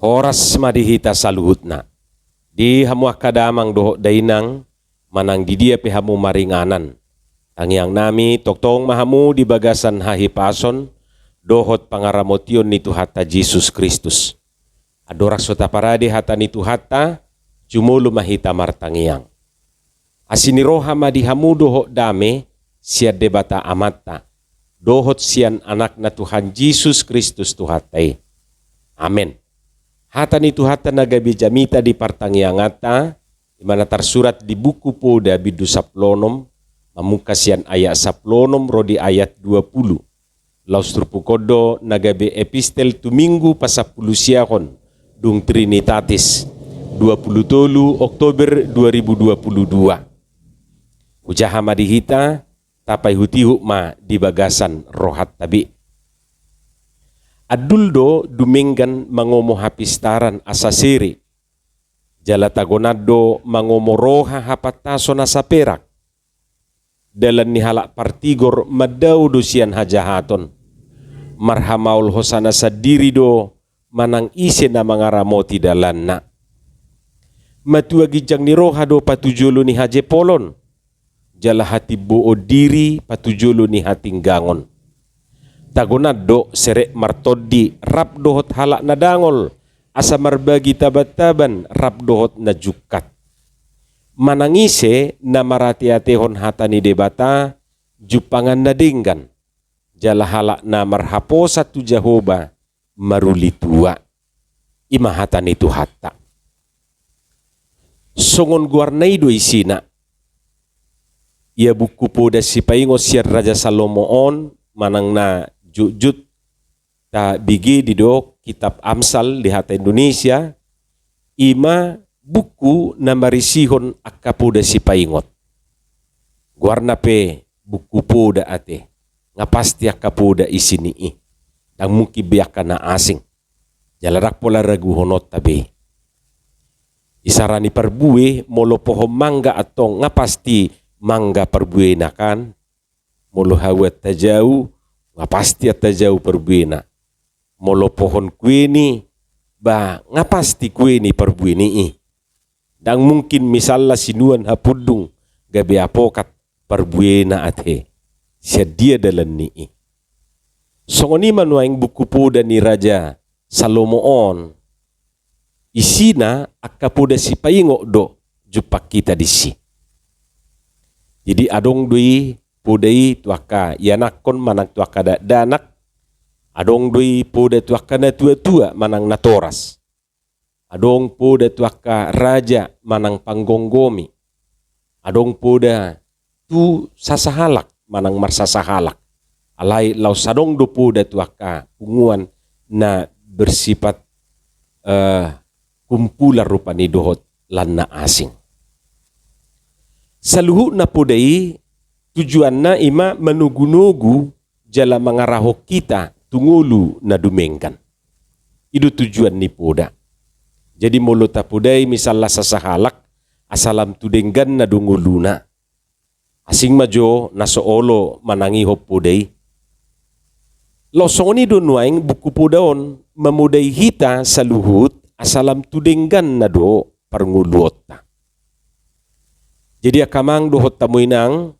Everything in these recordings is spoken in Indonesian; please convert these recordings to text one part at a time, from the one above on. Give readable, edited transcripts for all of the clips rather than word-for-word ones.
horas madihita saluhutna. Di hamu akadamang doho dainang manang di dia hamu maringanan. Tangiang nami toktong mahamu di bagasan hahipason dohot pangaramotion ni Tuhata Jesus Kristus. Adorak sota parade hata ni Tuhata jumulu mahita martangiang. Asiniroha madihamu doho dame siya debata amata. Dohot siyan anak na Tuhan Jesus Kristus Tuhatai. Amen. Hata ni Tuhata nagabi jamita di partangiangata, di mana tersurat di buku Poda bidu saplonom, mamukasian ayat saplonom rodi ayat 20. Laustrupukodo nagabi epistel tuminggu pasapulusiakon, dung Trinitatis, 23 Oktober 2022. Ujaha madihita, tapai hutihu ma di bagasan rohat tabi. Aduldo duminggan mangomo hapistaran asasiri. Jalatagonado mangomo roha hapataso na sa perak. Dalan ni halak partigor madaw do siyan hajahaton. Marhamaul hosana sa diri do manang isi na mga ramoti dalan na. Matuagi jang ni roha do patujulo ni haje polon. Jala hati buo diri patujulo ni hating gangon. Tagonado serek martodi rap dohot halak na dangol asa marbagi tabat-taban rap dohot na jukat. Manangise na marati-atehon hata ni debata jupangan na dinggan. Jala halak na marhapo satu Jehoba marulitua. Imahata ni Tuhata. Songon guarnay do isina. Ia buku Poda si paingo siya Raja Salomoon manang na jujut ta bigi di do kitab Amsal di hata Indonesia ima buku na marisihon akapuda si paingot. Guarna pe buku Poda ate nga pasti akapuda isini dang muki biaka na asing. Jalarak pola ragu honot tabi. Isarani perbuwe molo pohon mangga atong nga pasti mangga perbuwe na kan. Molo hawat tajau nga pasti at tajau perbuwe na. Molo pohon kue ni ba nga pasti kue ni perbuwe ni dang mungkin misalnya sinuan hapudung gabi apokat perbuwe na ate. Siya dia dalan ni Songoni manuaing buku Poda ni Raja Salomoon. Isina akapuda si paingo do jupak kita disi. Jadi adong dui podai tuaka yanakon manang tuaka danak. Adong dui poda tuaka na tua-tua manang natoras. Adong poda tuaka raja manang panggonggomi. Adong poda tu sasahalak manang marsasahalak. Alai lau sadong do poda tuaka punguan na bersifat kumpulan rupa ni dohot lan na asing. Saluhu na podai tujuan na ima menugu-nugu jala mangarahok kita tungulu na dumengkan. Itu tujuan ni Poda. Jadi molo ta podai misalnya sasahalak asalam tudenggan na dunguluna. Asing majo na soolo manangi hop podai. Losoni donuaing buku Podaon memudai hita saluhut asalam tudenggan na do parnguluot ta. Jadi akamang dohot tamuinang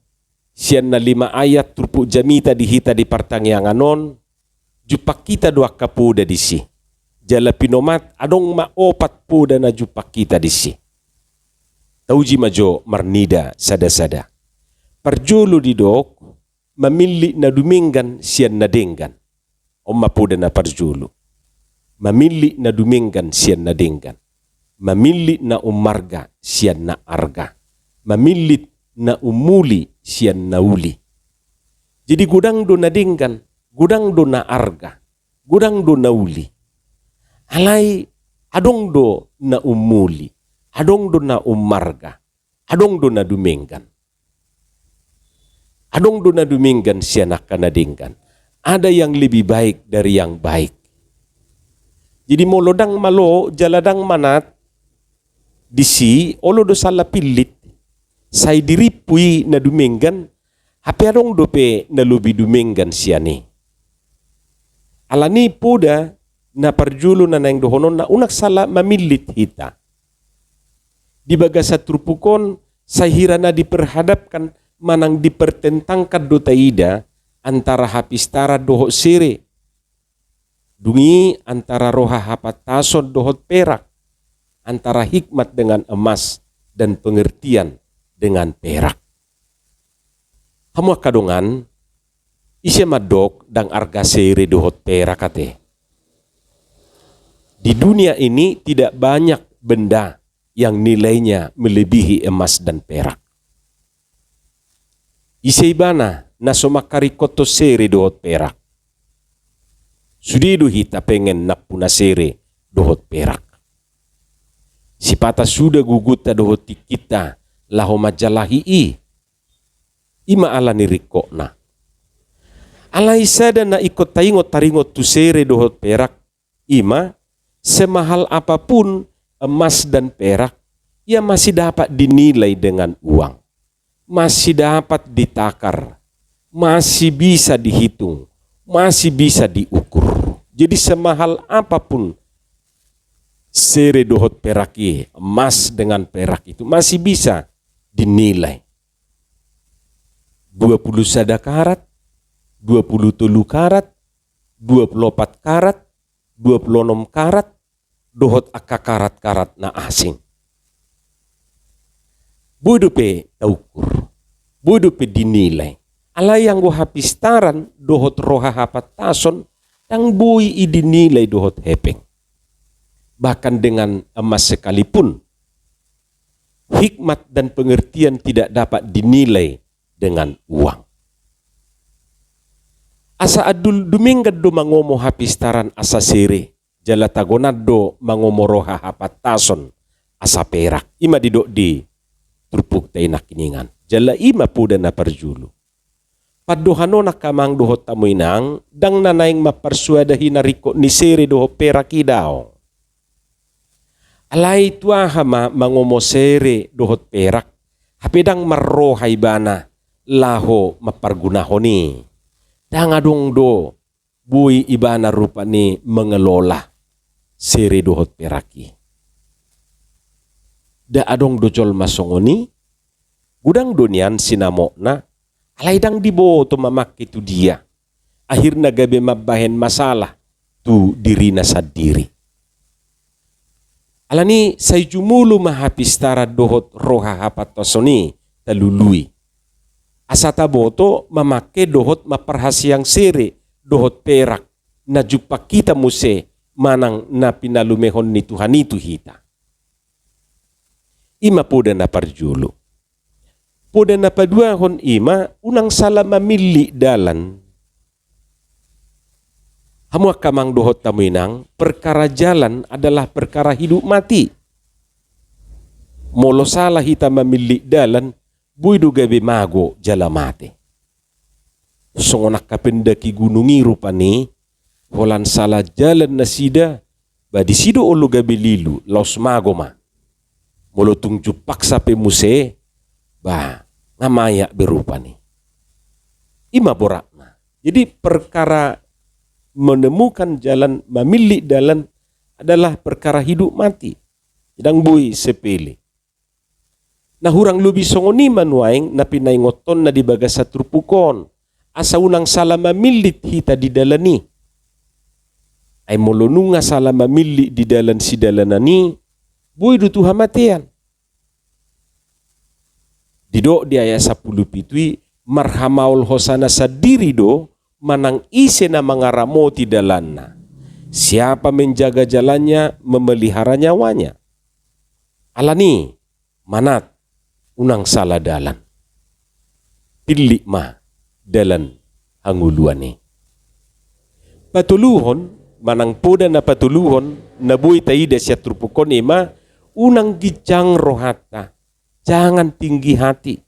siyan na 5 ayat turpu jamita dihita di partangianganon jupak kita doa kapuda disi. Jala pinomat adong maopat puda na jupak kita disi. Tauji majo marnida sada-sada. Parjulu di dok mamili na duminggan siyan na denggan. Oma puda na parjulu. Mamili na duminggan siyan na denggan. Mamili na umarga siyan na arga. Mamilit na umuli siyan na uli. Jadi gudang do na dinggan, gudang do na arga, gudang do na uli. Alay adong do na umuli, adong do na umarga, adong do na duminggan. Adong do na duminggan siya na dinggan. Ada yang lebih baik dari yang baik. Jadi molodang malo jaladang manat disi olo do salah pilit. Say diripui na duminggan, hape adong dope na lubi duminggan siya ni. Alani Poda na parjulu na naing dohonon na unak sala mamilit hita. Di baga sa trupukon, sahira na diperhadapkan manang dipertentangkan do taida antara hapistara dohot sire. Dungi antara roha hapatason dohot perak, antara hikmat dengan emas dan pengertian dengan perak. Hamua kadongan, isya madok dang arga sere dohot perak kate. Di dunia ini tidak banyak benda yang nilainya melebihi emas dan perak. Isya ibana na somakari koto sere dohot perak. Sudido hita pengen napuna sere dohot perak. Si pata sudah guguta dohot kita laho majalahi ima ala niriko na. Ala isada na ikot taringot tu sere dohot perak ima semahal apapun emas dan perak ia masih dapat dinilai dengan uang. Masih dapat ditakar. Masih bisa dihitung. Masih bisa diukur. Jadi semahal apapun sere dohot perak emas dengan perak itu masih bisa dinilai. 20 sada karat, 23 karat, 24 karat, 26 karat, dohot akka karat-karat na asing. Bodope taukur, bodope dinilai. Ala yang go hapistaran dohot roha hapatason, tang bui idinilai dohot hepeng. Bahkan dengan emas sekalipun, hikmat dan pengertian tidak dapat dinilai dengan uang. Asa adul duminggad do mangomo hapistaran asa sere, jala tagonado mangomo roha hapatason asa perak. Ima didok di trupuk tay nakiningan. Jala ima puda na parjulu. Padohano na kamang dohot tamuinang, dang nanaing maparsuadahi na riko ni sere doho peraki daw. Alay tuahama mangomo sere dohot perak, hapedang marrohay bana, laho mapargunaho ni. Dang adong do, bui ibana rupa ni mengelola sere dohot peraki. Da adong dojol masongoni, gudang dunian sinamo na, alay dang diboto mamaki tu dia. Akhirnya gabe mabahen masalah tu dirina sadiri. Alani say jumulu mahapistara dohot roha hapatosoni talului. Asata boto mamake dohot maparhasiang sere dohot perak na jupak kita muse manang na pinalumehon ni Tuhan itu hita. Ima poda na parjulu. Poda na paduahon ima unang sala mamili dalan. Hamua kamang dohot tamuinang, perkara jalan adalah perkara hidup mati. Molo salah hita mamili dalan, buidu gabe mago jala mati. Songonak kapendaki gunungi rupani, holan salah jalan nasida, badi sido olu gabe lilu, laus mago ma. Molo tungju paksa pe muse, bah ngamaya berupani. Ima borakna. Jadi perkara menemukan jalan, memilih jalan adalah perkara hidup mati. Sedang bui sepele. Nah hurang lubi songoni manuaing na pinaingoton na di bagasa trupukon. Asa unang salah mamilit hita di dalani. Ay molonunga salah mamilit di dalan si dalanani. Bui du Tuhan matian. Didok di ayat 10 pitui marhamaul hosana sadiri do manang ise na mangaramoti dalanna. Siapa menjaga jalannya memelihara nyawanya. Alani manat unang salah dalan. Pilih ma dalan hanguluane. Patuluhon manang poda na patuluhon na buhay taida siya trupukon ima unang gijang rohata. Jangan tinggi hati.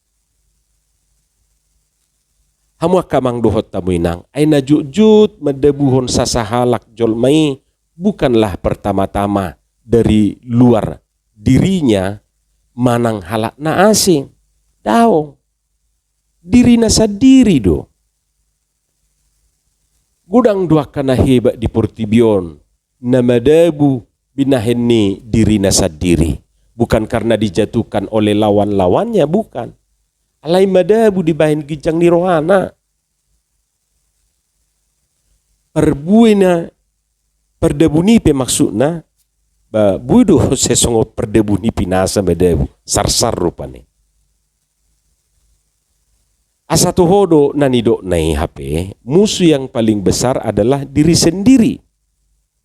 Hamua kamang dohot tamuinang ay najujut medebuhon sasahalak jolmai bukanlah pertama-tama dari luar dirinya manang halak na asing. Daong. Diri na sadiri do. Gudang dua kana hebat di Portibion. na madabu binahenni dirina sadiri. Bukan karena dijatuhkan oleh lawan-lawannya, bukan. Alai madabu dibahin gijang ni rohana. Perbuina perdebuni pe maksudna ba budo sesongo perdebuni pinasa madabu sarsar rupane. Asa hodo nanido nai HP, musuh yang paling besar adalah diri sendiri.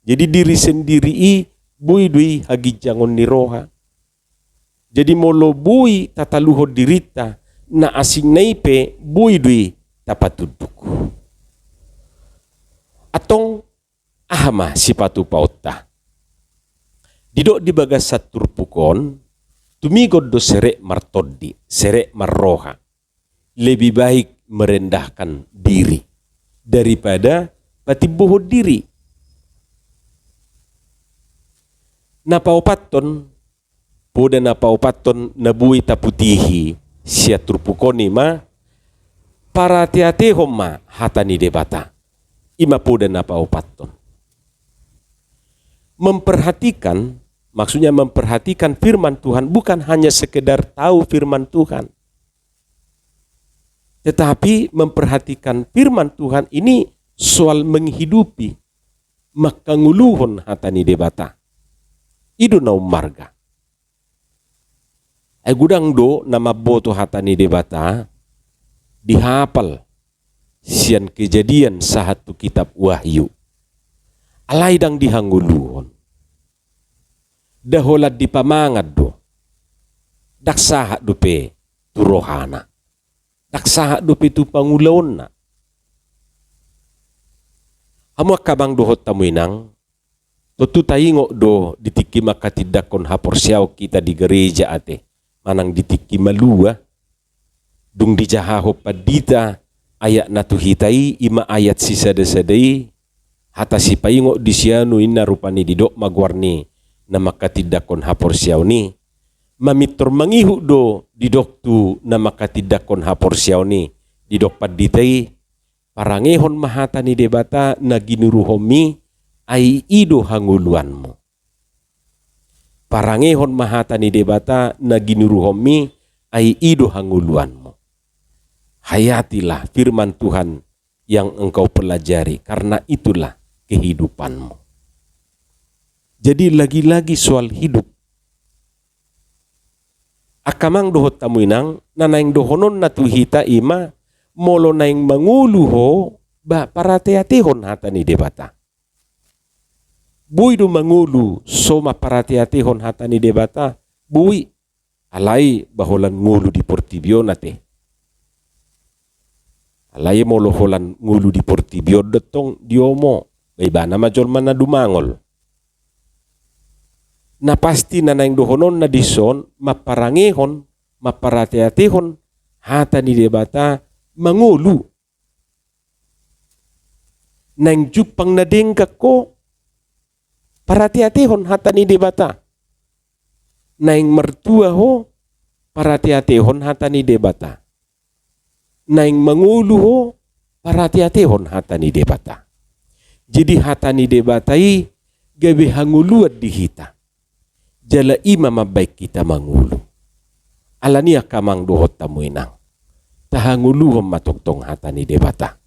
Jadi diri sendiri bui dui hagi jangon ni roha. Jadi molo bui tataluho dirita na asing naipe bui dui tapatuduk. Atong ahama sipatu pautta. Didok di bagas satur pukon, tumigod do serek martoddi, serek marroha. Lebih baik merendahkan diri daripada patibuho diri. Napaupaton, poda napaupaton nabui taputihi siatur pukoni ma para tiatehom ma hatani debata. Ima poda napaupaton. Memperhatikan, maksudnya memperhatikan firman Tuhan bukan hanya sekedar tahu firman Tuhan. Tetapi memperhatikan firman Tuhan ini soal menghidupi makanguluhon hatani debata. Idu na marga. Ay gudang do nama boto hatani debata dihapal sian kejadian sahatu kitab Wahyu. Alai dang dihanguluhon. Daholat dipamangad do. Daksaha dupe turohana. Daksaha dupe tu pangulon na. Hamu kabang dohot tamuinang. Tutu taingo do ditiki makatidakon haporsiaw kita di gereja ate. Manang ditiki malua. Dung dijahaho padita. Ayat natuhitai ima ayat sisada-sadai. Hata si paingo di sianu ina rupani didok magwarni. Na makatidakon haporsiaw ni. Mamitor mangihu do didok tu na makatidakon haporsiaw ni. Didok paditai. Parangehon mahata ni debata na ginuruhomi ay ido hanguluanmu. Parangehon mahata ni debata na ginuruhomi ay ido hanguluanmu. Hayatilah firman Tuhan yang engkau pelajari karena itulah kehidupanmu. Jadi lagi-lagi soal hidup. Akamang dohot tamuinang nanaing dohonon natuhita ima molo naing manguluho ba para teatehon hata ni debata. Bui do mangulu soma para teatehon hata ni debata. Bui alai baholan ngulu di portibio nate. Alai molo holan ngulu di portibio detong diomo. Baibana majol mana dumangol. Na pasti nanaing dohonon na dison maparangehon maparateatehon hata ni debata mangulu. Nang jupang na dengkak ko paratiatehon hata ni debata. Nang mertua ho paratiatehon hata ni debata. Nang mangulu ho paratiatehon hata ni debata. Jadi hata ni debatai gabi hanguluat di hita. Jala ima mabaik kita mangulu. Alania kamang dohot tamuinang. Tahanguluhom matoktong hata ni debata.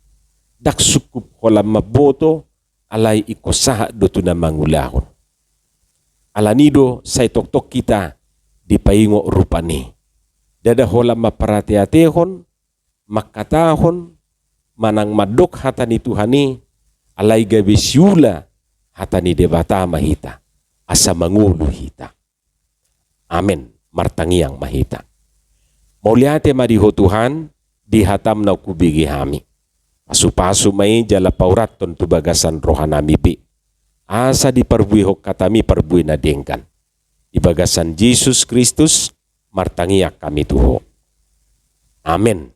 Dak sukup holam maboto alai ikosaha dotu na mangulahon. Alanido say toktok kita di paingo rupani. Dada holam maparateatehon, makatahon, manang madok hata ni Tuhani, alai gabisyula hata ni debata mahita. Asa mangulu hita. Amen. Martangiang mahita. Mauliate mariho Tuhan, dihatam na kubigi hami. Pasu-pasu may jala paurat tu bagasan rohanami pi. Asa di perbuihok katami perbuih na dengkan. Di bagasan Jesus Kristus, martangiak kami tuho. Amen.